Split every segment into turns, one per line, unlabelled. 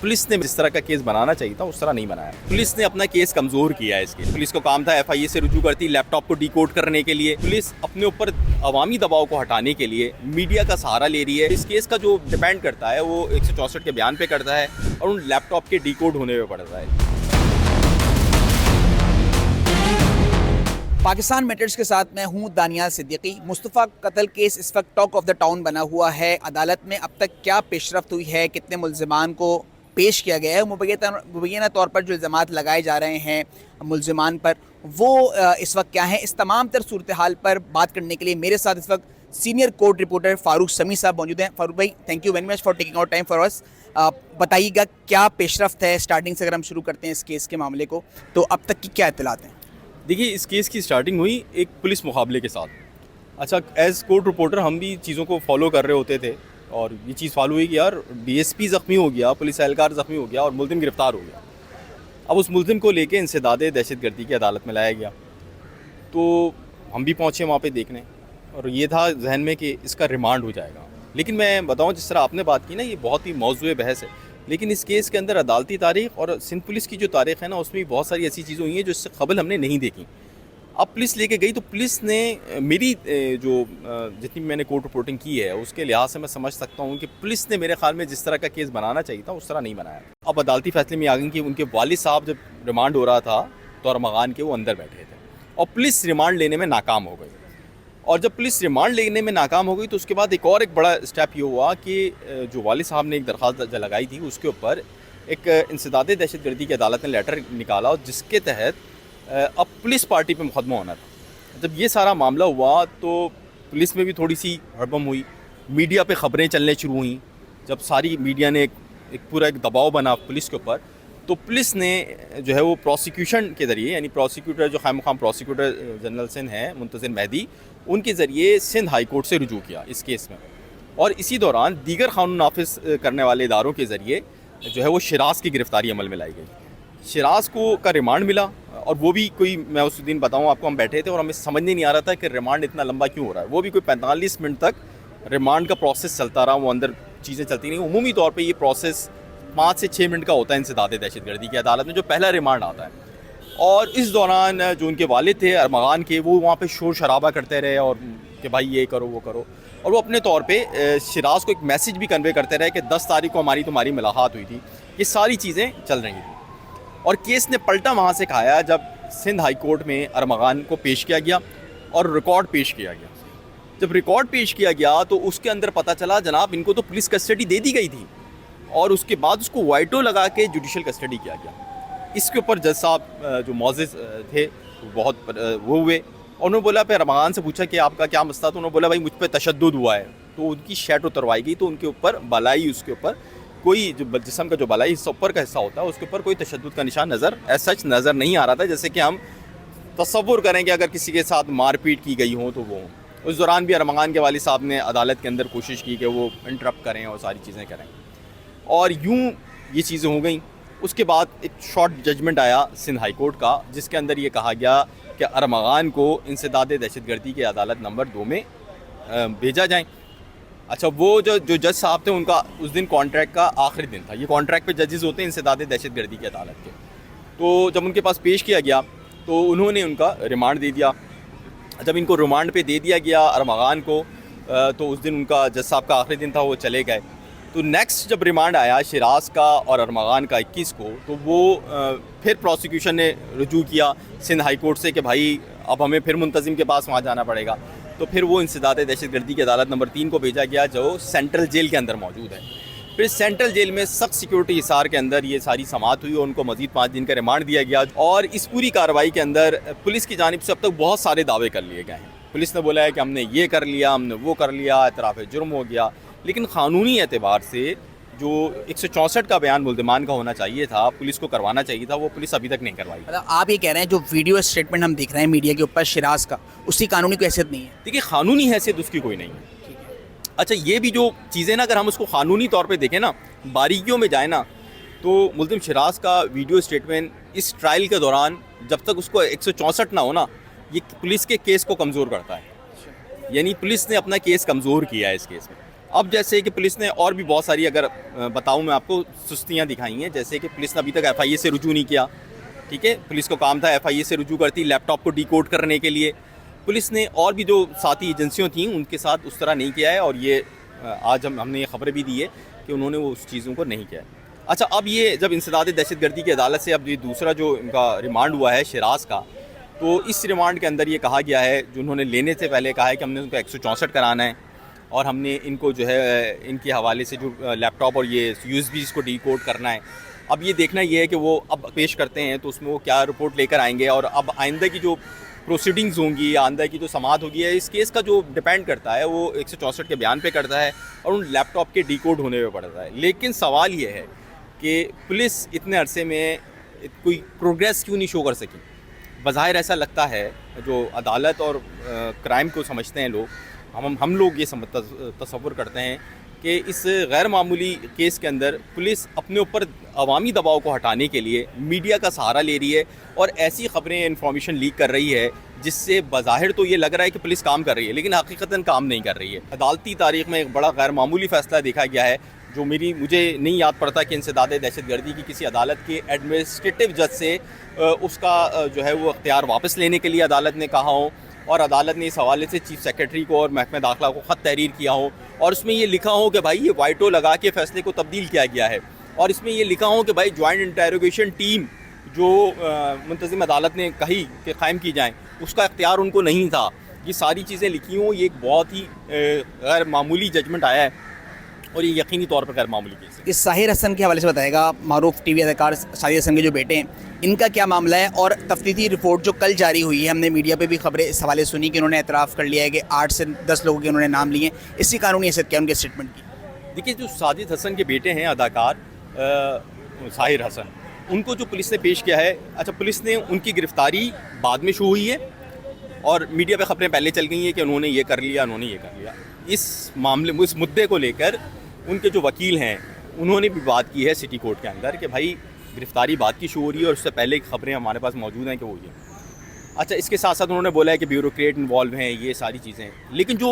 Police ने जिस तरह का केस बनाना चाहिए था उस तरह नहीं बनाया। पुलिस ने अपना केस कमज़ोर किया है। इसके पुलिस को काम था FIA से रुजू करती लैपटॉप को डिकोड करने के लिए। पुलिस अपने ऊपर अवामी दबाव को हटाने के लिए मीडिया का सहारा ले रही है। इस केस का जो डिपेंड करता है वो 164 के बयान पे करता है और उन लैपटॉप के डिकोड होने पे पड़ता है।
पाकिस्तान मैटर्स के साथ मैं हूं दानियाल सिद्दीकी। मुस्तफ़ा कत्ल केस इस वक्त टॉक ऑफ द टाउन बना हुआ है। अदालत में अब तक क्या पेशरफ्त हुई है, कितने मुल्ज़िमान को पेश किया गया है, मुबैना तौर पर जो इल्ज़ामात लगाए जा रहे हैं मुल्ज़िमान पर वो इस वक्त क्या है, इस तमाम तर सूरत हाल पर बात करने के लिए मेरे साथ इस वक्त सीनियर कोर्ट रिपोर्टर फ़ारूक समी साहब मौजूद हैं। फ़ारूक भाई, thank you very much for taking out time for us. बताइएगा क्या पेशरफ्त है, स्टार्टिंग से अगर हम शुरू करते हैं इस केस के मामले को, तो अब तक की क्या इत्तलात हैं?
देखिए, इस केस की स्टार्टिंग हुई एक पुलिस मुकाबले के साथ। अच्छा, एज़ कोर्ट रिपोर्टर हम भी चीज़ों को फॉलो कर रहे होते थे और ये चीज़ फॉलो हुई कि यार DSP ज़ख्मी हो गया, पुलिस एहलकार ज़ख्मी हो गया और मुल्ज़िम गिरफ़्तार हो गया। अब उस मुल्ज़िम को लेके इंसदादे दहशतगर्दी की अदालत में लाया गया, तो हम भी पहुँचे वहाँ पे देखने और ये था जहन में कि इसका रिमांड हो जाएगा। लेकिन मैं बताऊँ, जिस तरह आपने बात की ना, ये बहुत ही मौज़ूए बहस है, लेकिन इस केस के अंदर अदालती तारीख़ और सिंध पुलिस की जो तारीख़ है ना, उसमें भी बहुत सारी ऐसी चीज़ें हुई हैं जो इससे कबल हमने नहीं देखी। अब पुलिस लेके गई तो पुलिस ने मेरी जितनी मैंने कोर्ट रिपोर्टिंग की है उसके लिहाज से मैं समझ सकता हूँ कि पुलिस ने मेरे ख्याल में जिस तरह का केस बनाना चाहिए था उस तरह नहीं बनाया। अब अदालती फैसले में आ गई कि उनके वालिद साहब जब रिमांड हो रहा था तो अरमगान के वो अंदर बैठे थे और पुलिस रिमांड लेने में नाकाम हो गई। और जब पुलिस रिमांड लेने में नाकाम हो गई तो उसके बाद एक बड़ा स्टेप ये हुआ कि जो वालिद साहब ने एक दरख्वास्त लगाई थी उसके ऊपर एक इंसदादे दहशतगर्दी की अदालत ने लेटर निकाला और जिसके तहत अब पुलिस पार्टी पे मुकदमा होना था। जब ये सारा मामला हुआ तो पुलिस में भी थोड़ी सी हड़बम हुई, मीडिया पे ख़बरें चलने शुरू हुई। जब सारी मीडिया ने एक पूरा एक दबाव बना पुलिस के ऊपर, तो पुलिस ने जो है वो प्रोसिक्यूशन के ज़रिए, यानी प्रोसिक्यूटर जो ख़ाम प्रोसिक्यूटर जनरल सिंध हैं मुंतज़िर मेहदी, उनके ज़रिए सिंध हाई कोर्ट से रुजू किया इस केस में। और इसी दौरान दीगर कानून नाफिज करने वाले इदारों के ज़रिए जो है वो शिराज की गिरफ़्तारी अमल में लाई गई। शिराज को का रिमांड मिला और वो भी कोई, मैं उस दिन बताऊँ आपको, हम बैठे थे और हमें समझ नहीं आ रहा था कि रिमांड इतना लंबा क्यों हो रहा है। वो भी कोई 45 मिनट तक रिमांड का प्रोसेस चलता रहा, वो अंदर चीज़ें चलती नहीं। उमूमी तौर पे ये प्रोसेस 5 से 6 मिनट का होता है इंसदादे दहशतगर्दी की अदालत में, जो पहला रिमांड आता है। और इस दौरान जो उनके वालिद थे अरमगान के, वो वहाँ पे शोर शराबा करते रहे और कि भाई ये करो वो करो, और वो अपने तौर पे शिराज को एक मैसेज भी कन्वे करते रहे कि 10 तारीख को हमारी तुम्हारी मुलाकात हुई थी। ये सारी चीज़ें चल रही थी और केस ने पलटा वहाँ से खाया जब सिंध हाई कोर्ट में अरमगान को पेश किया गया और रिकॉर्ड पेश किया गया। जब रिकॉर्ड पेश किया गया तो उसके अंदर पता चला जनाब इनको तो पुलिस कस्टडी दे दी गई थी और उसके बाद उसको वाइटो लगा के जुडिशल कस्टडी किया गया। इसके ऊपर जज साहब जो मौजिज़ थे बहुत वो हुए और उन्होंने बोला, फिर अरमगान से पूछा कि आपका क्या मसला, तो उन्होंने बोला भाई मुझ पर तशद्दुद हुआ है। तो उनकी शर्ट उतरवाई गई तो उनके ऊपर बलाई, उसके ऊपर कोई जो जिस्म का जो बलाई हिस्सा ऊपर का हिस्सा होता है उसके ऊपर कोई तशद्दुद का निशान सच नज़र नहीं आ रहा था, जैसे कि हम तसव्वुर करें कि अगर किसी के साथ मारपीट की गई हो तो वो। उस दौरान भी अरमगान के वालिद साहब ने अदालत के अंदर कोशिश की कि वो इंटरप्ट करें और सारी चीज़ें करें और यूँ ये चीज़ें हो गई। उसके बाद एक शॉर्ट जजमेंट आया सिंध हाई कोर्ट का जिसके अंदर ये कहा गया कि अरमगान को इंसदादे दहशतगर्दी के अदालत नंबर 2 में भेजा जाए। अच्छा, वो जो जज साहब थे उनका उस दिन कॉन्ट्रैक्ट का आखिरी दिन था। ये कॉन्ट्रैक्ट पे जजेस होते हैं इंसदादे दहशतगर्दी की अदालत के। तो जब उनके पास पेश किया गया तो उन्होंने उनका रिमांड दे दिया। जब इनको रिमांड पे दे दिया गया अरमगान को, तो उस दिन उनका जज साहब का आखिरी दिन था, वो चले गए। तो नेक्स्ट जब रिमांड आया शिराज का और अरमगान का 21 को, तो वो फिर प्रोसिक्यूशन ने रुजू किया सिंध हाई कोर्ट से कि भाई अब हमें फिर मुंतज़िम के पास वहाँ जाना पड़ेगा। तो फिर वो इंसदादे दहशतगर्दी की अदालत नंबर 3 को भेजा गया जो सेंट्रल जेल के अंदर मौजूद है। फिर सेंट्रल जेल में सख्त सिक्योरिटी हिसार के अंदर ये सारी समाअत हुई और उनको मज़ीद 5 दिन का रिमांड दिया गया। और इस पूरी कार्रवाई के अंदर पुलिस की जानिब से अब तक बहुत सारे दावे कर लिए गए हैं। पुलिस ने बोला है कि हमने ये कर लिया, हमने वो कर लिया, एतराफ़ जुर्म हो गया, लेकिन क़ानूनी एतबार से जो 164 का बयान मुल्ज़िमान का होना चाहिए था, पुलिस को करवाना चाहिए था, वो पुलिस अभी तक नहीं करवाई।
मतलब आप ये कह रहे हैं जो वीडियो स्टेटमेंट हम देख रहे हैं मीडिया के ऊपर शिराज का, उसकी कानूनी कोई हैसियत नहीं है?
देखिए, क़ानूनी हैसियत उसकी कोई नहीं है। अच्छा, ये भी जो चीज़ें ना, अगर हम उसको क़ानूनी तौर पे देखें ना, बारीकियों में जाए ना, तो मुल्ज़िम शिराज का वीडियो स्टेटमेंट इस ट्रायल के दौरान जब तक उसको 164 ना हो ना, ये पुलिस के केस को कमज़ोर करता है। यानी पुलिस ने अपना केस कमज़ोर किया है इस केस में। अब जैसे कि पुलिस ने और भी बहुत सारी, अगर बताऊं मैं आपको, सुस्तियां दिखाई हैं। जैसे कि पुलिस ने अभी तक एफआईए से रुजू नहीं किया। ठीक है, पुलिस को काम था एफआईए से रुजू करती लैपटॉप को डिकोड करने के लिए। पुलिस ने और भी जो साथी एजेंसियों थी उनके साथ उस तरह नहीं किया है, और ये आज हमने ये खबरें भी दी है कि उन्होंने वो उस चीज़ों को नहीं किया है। अच्छा, अब ये जब इंसदाद दहशतगर्दी की अदालत से अब ये दूसरा जो इनका रिमांड हुआ है शराज का, तो इस रिमांड के अंदर ये कहा गया है, जो उन्होंने लेने से पहले कहा है कि हमने उनको 164 कराना है, और हमने इनको जो है इनके हवाले से जो लैपटॉप और ये यूएसबीज़ को डिकोड करना है। अब ये देखना ये है कि वो अब पेश करते हैं तो उसमें वो क्या रिपोर्ट लेकर आएंगे, और अब आइंदा की जो प्रोसीडिंग्स होंगी या आइंदा की जो समाअत होगी है, इस केस का जो डिपेंड करता है वो 164 के बयान पे करता है और उन लैपटॉप के डिकोड होने पे पड़ता है। लेकिन सवाल ये है कि पुलिस इतने अरसे में कोई प्रोग्रेस क्यों नहीं शो कर सकी। बज़ाहिर ऐसा लगता है, जो अदालत और क्राइम को समझते हैं लोग, हम लोग ये तसव्वुर करते हैं कि इस गैर मामूली केस के अंदर पुलिस अपने ऊपर अवामी दबाव को हटाने के लिए मीडिया का सहारा ले रही है और ऐसी खबरें, इन्फॉर्मेशन लीक कर रही है जिससे बज़ाहिर तो ये लग रहा है कि पुलिस काम कर रही है, लेकिन हकीकतन काम नहीं कर रही है। अदालती तारीख़ में एक बड़ा गैर मामूली फ़ैसला देखा गया है, जो मुझे नहीं याद पड़ता कि इंसदाद दहशतगर्दी की किसी अदालत के एडमिनिस्ट्रेटिव जज से उसका जो है वो अख्तियार वापस लेने के लिए अदालत ने कहा हो, और अदालत ने इस हवाले से चीफ सेक्रेटरी को और महकमे दाखिला को ख़त तहरीर किया हो, और उसमें ये लिखा हो कि भाई ये वाइटो लगा के फ़ैसले को तब्दील किया गया है, और इसमें ये लिखा हो कि भाई जॉइंट इंटेरोगेशन टीम जो मुंतज़िम अदालत ने कही कि क़ायम की जाए, उसका इख्तियार उनको नहीं था। ये सारी चीज़ें लिखी हों, ये एक बहुत ही गैर मामूली जजमेंट आया है, और ये यकीनी तौर पर गैर मामूली केस है।
इस साहिर हसन के हवाले से बताएगा, मारूफ टीवी अदाकार साहिर हसन के जो बेटे हैं, इनका क्या मामला है, और तफ्तीशी रिपोर्ट जो कल जारी हुई है, हमने मीडिया पे भी खबरें इस हवाले सुनी कि उन्होंने एतराफ़ कर लिया है कि 8 से 10 लोगों के उन्होंने नाम लिए, इसकी कानूनी हैसियत क्या उनके स्टेटमेंट की?
देखिए, जो साजिद हसन के बेटे हैं अदाकार साहिर हसन, उनको जो पुलिस ने पेश किया है, अच्छा पुलिस ने उनकी गिरफ़्तारी बाद में शुरू हुई है और मीडिया पे खबरें पहले चल गई हैं कि उन्होंने ये कर लिया, उन्होंने ये कर लिया। इस मामले में, इस मुद्दे को लेकर उनके जो वकील हैं उन्होंने भी बात की है सिटी कोर्ट के अंदर कि भाई गिरफ़्तारी बात की शुरू हो रही है और उससे पहले खबरें हमारे पास मौजूद हैं कि वो ये। अच्छा, इसके साथ साथ उन्होंने बोला है कि ब्यूरोक्रेट इन्वॉल्व हैं, ये सारी चीज़ें। लेकिन जो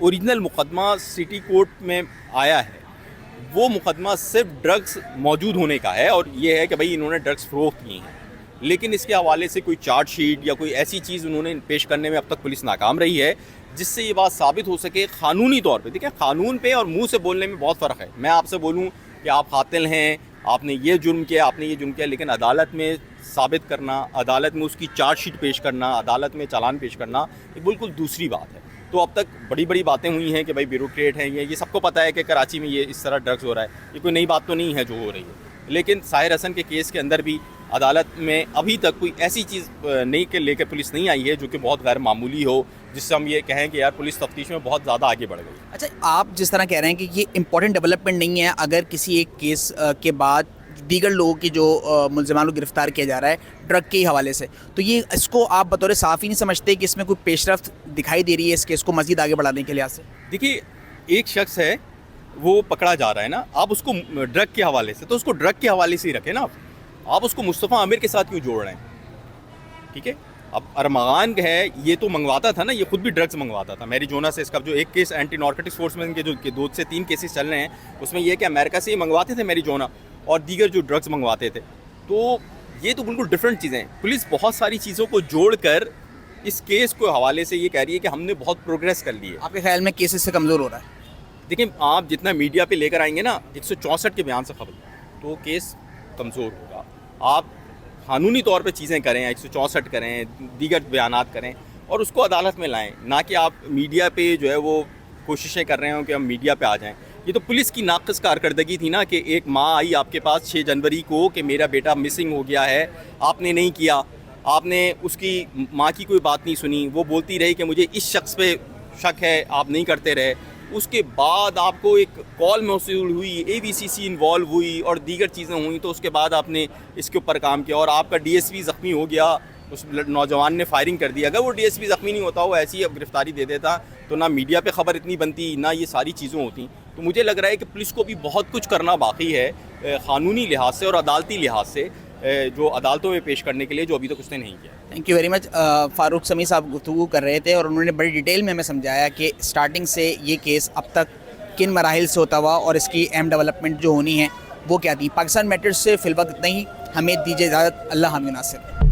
ओरिजिनल मुकदमा सिटी कोर्ट में आया है वो मुकदमा सिर्फ ड्रग्स मौजूद होने का है, और ये है कि भाई इन्होंने ड्रग्स फ़रोख्त किए हैं, लेकिन इसके हवाले से कोई चार्जशीट या कोई ऐसी चीज़ उन्होंने पेश करने में अब तक पुलिस नाकाम रही है जिससे ये बात साबित हो सके क़ानूनी तौर पे। देखिए, क़ानून पे और मुंह से बोलने में बहुत फ़र्क है। मैं आपसे बोलूँ कि आप कातिल हैं, आपने ये जुर्म किया, आपने ये जुर्म किया, लेकिन अदालत में साबित करना, अदालत में उसकी चार्जशीट पेश करना, अदालत में चालान पेश करना, ये बिल्कुल दूसरी बात है। तो अब तक बड़ी बड़ी बातें हुई हैं कि भाई ब्यूरोक्रेट हैं, ये सबको पता है कि कराची में ये इस तरह ड्रग्स हो रहा है, ये कोई नई बात तो नहीं है जो हो रही है। लेकिन साहिर हसन के केस के अंदर भी अदालत में अभी तक कोई ऐसी चीज़ नहीं के लेकर पुलिस नहीं आई है जो कि बहुत गैर मामूली हो, जिससे हम ये कहें कि यार पुलिस तफ्तीश में बहुत ज़्यादा आगे बढ़ गई।
अच्छा, आप जिस तरह कह रहे हैं कि ये इंपॉर्टेंट डेवलपमेंट नहीं है, अगर किसी एक केस के बाद दीगर लोगों की जो मुल्ज़िमान को गिरफ़्तार किया जा रहा है ड्रग के हवाले से, तो ये इसको आप बतौर साफ़ ही नहीं समझते कि इसमें कोई पेशरफ्त दिखाई दे रही है इस केस को मज़ीद आगे बढ़ाने के लिहाज से?
देखिए, एक शख्स है वो पकड़ा जा रहा है ना, आप उसको ड्रग के हवाले से, तो उसको ड्रग के हवाले से ही रखें ना। आप उसको मुस्तफ़ा आमिर के साथ क्यों जोड़ रहे हैं? ठीक है, अब अरमान है, ये तो मंगवाता था ना, ये खुद भी ड्रग्स मंगवाता था मैरिजोना से। इसका जो एक केस एंटी नार्कोटिक्स फोर्समैन के जो 2 से 3 केसेस चल रहे हैं, उसमें यह कि अमेरिका से ये मंगवाते थे मैरिजोना और दीगर जो ड्रग्स मंगवाते थे। तो ये तो बिल्कुल डिफरेंट चीज़ें हैं। पुलिस बहुत सारी चीज़ों को जोड़कर इस केस को हवाले से ये कह रही है कि हमने बहुत प्रोग्रेस कर ली है।
आपके ख्याल में केस इससे कमज़ोर हो रहा है?
देखिए, आप जितना मीडिया पे लेकर आएंगे ना 164 के बयान से खबर, तो केस कमज़ोर होगा। आप कानूनी तौर पे चीज़ें करें, 164 करें, दीगर बयानात करें और उसको अदालत में लाएं, ना कि आप मीडिया पे जो है वो कोशिशें कर रहे हो कि हम मीडिया पे आ जाएं। ये तो पुलिस की नाक़िस कारकर्दगी थी ना कि एक माँ आई आपके पास 6 जनवरी को कि मेरा बेटा मिसिंग हो गया है, आपने नहीं किया, आपने उसकी माँ की कोई बात नहीं सुनी, वो बोलती रही कि मुझे इस शख्स पे शक है, आप नहीं करते रहे। उसके बाद आपको एक कॉल मौसूल हुई, ABCC इन्वॉल्व हुई और दीगर चीज़ें हुई, तो उसके बाद आपने इसके ऊपर काम किया और आपका DSP ज़ख्मी हो गया, उस नौजवान ने फायरिंग कर दी। अगर वो DSP ज़ख्मी नहीं होता, वो ऐसी गिरफ्तारी दे देता, तो ना मीडिया पे ख़बर इतनी बनती, ना ये सारी चीज़ें होती। तो मुझे लग रहा है कि पुलिस को भी बहुत कुछ करना बाकी है क़ानूनी लिहाज से और अदालती लिहाज से, जो अदालतों में पेश करने के लिए, जो अभी तक उसने नहीं किया।
Thank you very much. Farooq समी साहब गुफ्तगू कर रहे थे और उन्होंने बड़ी डिटेल में हमें समझाया कि स्टार्टिंग से ये केस अब तक किन मराहिल से होता हुआ और इसकी अहम डेवलपमेंट जो होनी है वो क्या थी। पाकिस्तान मैटर्स से फिलवक्त इतना ही। हमें दीजिए इजाज़त। अल्लाह हामी नासिर।